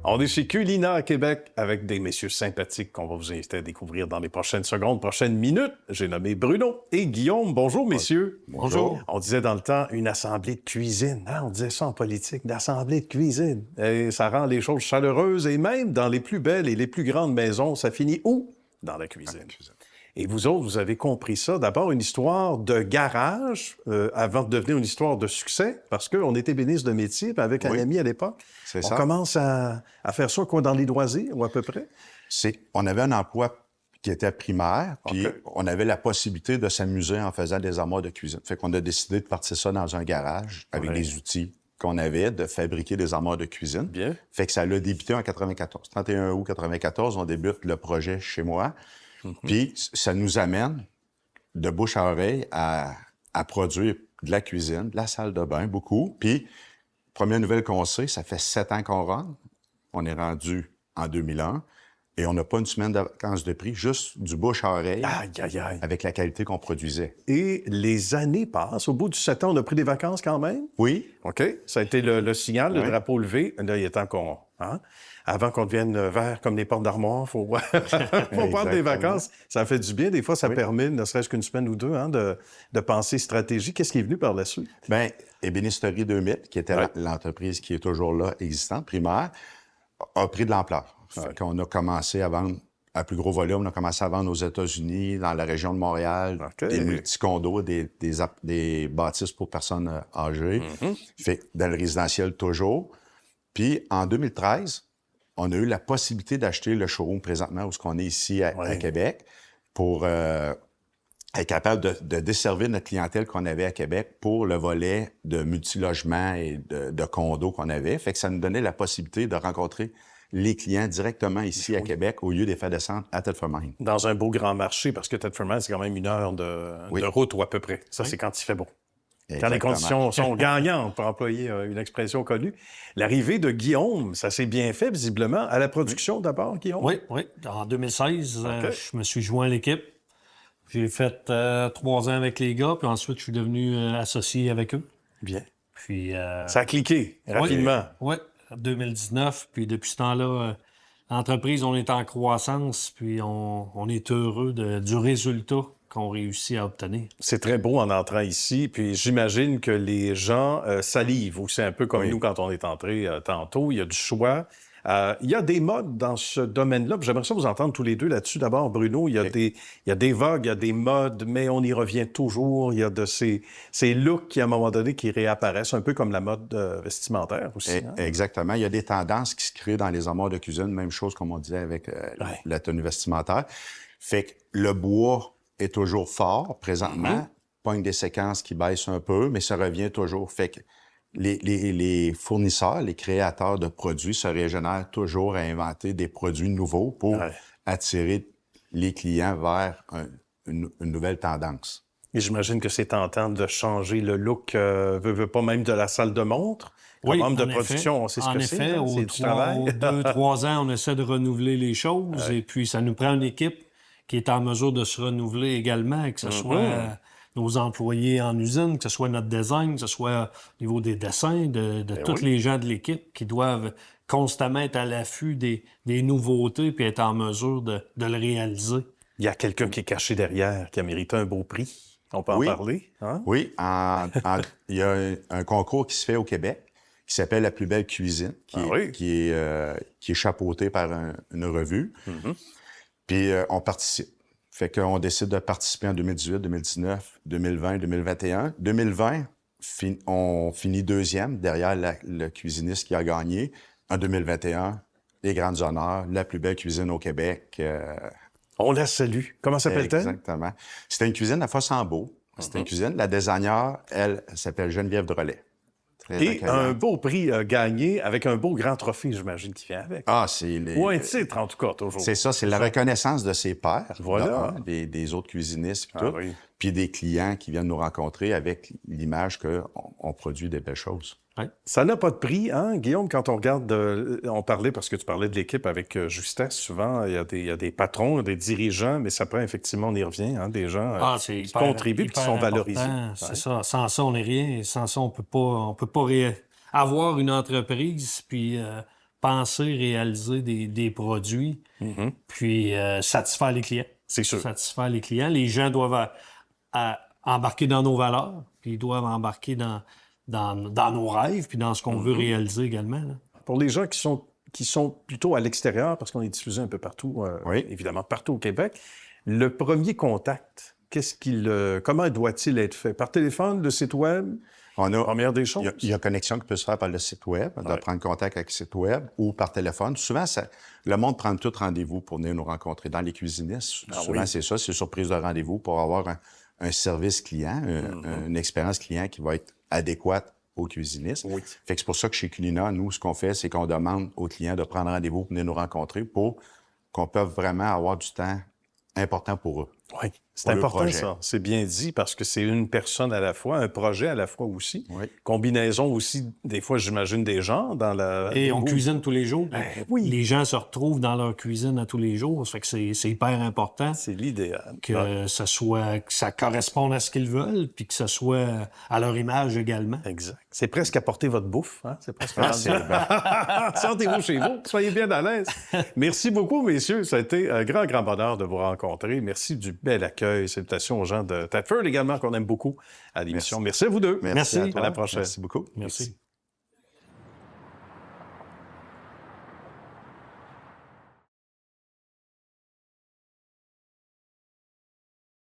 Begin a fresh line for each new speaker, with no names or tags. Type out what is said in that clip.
On est chez Culina à Québec avec des messieurs sympathiques qu'on va vous inviter à découvrir dans les prochaines secondes, prochaines minutes. J'ai nommé Bruno et Guillaume. Bonjour, messieurs.
Bonjour.
On disait dans le temps une assemblée de cuisine. Hein? On disait ça en politique, d'assemblée de cuisine. Et ça rend les choses chaleureuses et même dans les plus belles et les plus grandes maisons, ça finit où? Dans la cuisine. Et vous autres, vous avez compris ça. D'abord, une histoire de garage avant de devenir une histoire de succès, parce qu'on était bénisses de métier, puis avec un ami à l'époque.
C'est
on
ça.
commence à faire ça quoi, dans les loisirs, ou à peu près?
On avait un emploi qui était primaire, puis on avait la possibilité de s'amuser en faisant des armoires de cuisine. Fait qu'on a décidé de partir ça dans un garage avec les outils qu'on avait, de fabriquer des armoires de cuisine.
Bien.
Fait que ça a débuté en 94. 31 août 94, on débute le projet chez moi. Puis ça nous amène de bouche à oreille à produire de la cuisine, de la salle de bain, beaucoup. Puis, première nouvelle qu'on sait, ça fait 7 ans qu'on rentre. On est rendu en 2001 et on n'a pas une semaine de vacances de prix, juste du bouche à oreille avec la qualité qu'on produisait.
Et les années passent. Au bout du 7 ans, on a pris des vacances quand même?
Oui.
OK. Ça a été le signal, le drapeau levé. Là, il est temps qu'on... Hein? Avant qu'on devienne vert comme les portes d'armoire, il faut prendre des vacances. Ça fait du bien. Des fois, ça permet, ne serait-ce qu'une semaine ou deux, hein, de penser stratégie. Qu'est-ce qui est venu par la suite?
Bien, Ébénisterie 2000, qui était l'entreprise qui est toujours là, existante, primaire, a pris de l'ampleur. Fait qu'on a commencé à vendre à plus gros volume. On a commencé à vendre aux États-Unis, dans la région de Montréal, des multi-condos, des bâtisses pour personnes âgées. Fait dans le résidentiel toujours. Puis, en 2013, on a eu la possibilité d'acheter le showroom présentement où on est ici à Québec pour être capable de desservir notre clientèle qu'on avait à Québec pour le volet de multilogement et de condos qu'on avait. Fait que ça nous donnait la possibilité de rencontrer les clients directement ici à Québec au lieu des faire descendre à Thetford-Mines.
Dans un beau grand marché, parce que Thetford-Mines, c'est quand même 1 heure de route ou à peu près. Ça, c'est quand il fait beau. Exactement. Quand les conditions sont gagnantes, pour employer une expression connue. L'arrivée de Guillaume, ça s'est bien fait, visiblement. À la production d'abord, Guillaume?
Oui. En 2016, je me suis joint à l'équipe. J'ai fait 3 ans avec les gars, puis ensuite, je suis devenu associé avec eux.
Bien.
Puis,
ça a cliqué rapidement.
Oui, 2019. Puis depuis ce temps-là, l'entreprise, on est en croissance, puis on est heureux du résultat qu'on réussit à obtenir.
C'est très beau en entrant ici, puis j'imagine que les gens salivent aussi un peu comme nous quand on est entré tantôt. Il y a du choix. Il y a des modes dans ce domaine-là. J'aimerais ça vous entendre tous les deux là-dessus. D'abord, Bruno, il y a des vogues, il y a des modes, mais on y revient toujours. Il y a de ces looks qui, à un moment donné, qui réapparaissent, un peu comme la mode vestimentaire aussi.
Exactement. Il y a des tendances qui se créent dans les armoires de cuisine. Même chose, comme on disait, avec la tenue vestimentaire. Fait que le bois est toujours fort présentement. Pogne des séquences qui baissent un peu, mais ça revient toujours. Fait que les fournisseurs, les créateurs de produits se régénèrent toujours à inventer des produits nouveaux pour attirer les clients vers une nouvelle tendance.
Et j'imagine que c'est tentant de changer le look, veut pas même de la salle de montre. Comme membre de production, on sait ce que c'est.
En effet,
du travail.
aux 2-3 ans, on essaie de renouveler les choses et puis ça nous prend une équipe qui est en mesure de se renouveler également, que ce soit nos employés en usine, que ce soit notre design, que ce soit au niveau des dessins, de tous les gens de l'équipe qui doivent constamment être à l'affût des nouveautés puis être en mesure de le réaliser.
Il y a quelqu'un qui est caché derrière, qui a mérité un beau prix. On peut en parler? Hein?
Oui. Il y a un concours qui se fait au Québec qui s'appelle La plus belle cuisine, qui est chapeauté par une revue. Puis on participe. Fait qu'on décide de participer en 2018, 2019, 2020, 2021. 2020, on finit 2e derrière le cuisiniste qui a gagné. En 2021, les grands honneurs, la plus belle cuisine au Québec.
On la salue. Comment s'appelle-t-elle?
Exactement. C'était une cuisine à Fossambeau. C'était une cuisine. La designer, elle s'appelle Geneviève Drolet.
Et un beau prix gagné avec un beau grand trophée, j'imagine, qui vient avec. Ou un titre, en tout cas, toujours.
C'est ça, c'est la reconnaissance de ses pairs.
Voilà.
Des autres cuisinistes, puis tout. Puis des clients qui viennent nous rencontrer avec l'image qu'on produit des belles choses.
Ça n'a pas de prix, hein, Guillaume, quand on regarde... on parlait, parce que tu parlais de l'équipe avec justesse, souvent, il y a des patrons, des dirigeants, mais ça prend effectivement, on y revient, hein, des gens qui contribuent et qui sont valorisés.
C'est ça. Sans ça, on n'est rien. Sans ça, on peut pas avoir une entreprise puis penser, réaliser des produits, puis satisfaire les clients.
C'est sûr.
Satisfaire les clients. Les gens doivent embarquer dans nos valeurs, puis ils doivent embarquer dans nos rêves, puis dans ce qu'on veut réaliser également. Là.
Pour les gens qui sont plutôt à l'extérieur, parce qu'on est diffusé un peu partout, évidemment, partout au Québec, le premier contact, comment doit-il être fait? Par téléphone, le site web? Première des choses?
Il y a connexion qui peut se faire par le site web, de prendre contact avec le site web ou par téléphone. Souvent, le monde prend tout rendez-vous pour venir nous rencontrer. Dans les cuisinistes, souvent, c'est ça, c'est surprise de rendez-vous pour avoir un service client, une expérience client qui va être adéquate aux cuisinistes.
Oui.
Fait que c'est pour ça que chez Culina, nous, ce qu'on fait, c'est qu'on demande aux clients de prendre rendez-vous pour venir nous rencontrer pour qu'on puisse vraiment avoir du temps important pour eux.
Oui, c'est important ça. C'est bien dit parce que c'est une personne à la fois, un projet à la fois aussi.
Oui.
Combinaison aussi, des fois, j'imagine, des gens dans la...
Et on cuisine tous les jours.
oui.
Les gens se retrouvent dans leur cuisine à tous les jours. Ça fait que c'est hyper important
C'est l'idéal.
que ça corresponde à ce qu'ils veulent, puis que ça soit à leur image également.
Exact. C'est presque apporter votre bouffe. Hein? C'est presque... Sentez-vous chez vous. Soyez bien à l'aise. Merci beaucoup, messieurs. Ça a été un grand, grand bonheur de vous rencontrer. Merci du bel accueil. Salutations aux gens de Thetford également, qu'on aime beaucoup à l'émission. Merci à vous deux.
Merci.
À la prochaine.
Merci beaucoup.
Merci.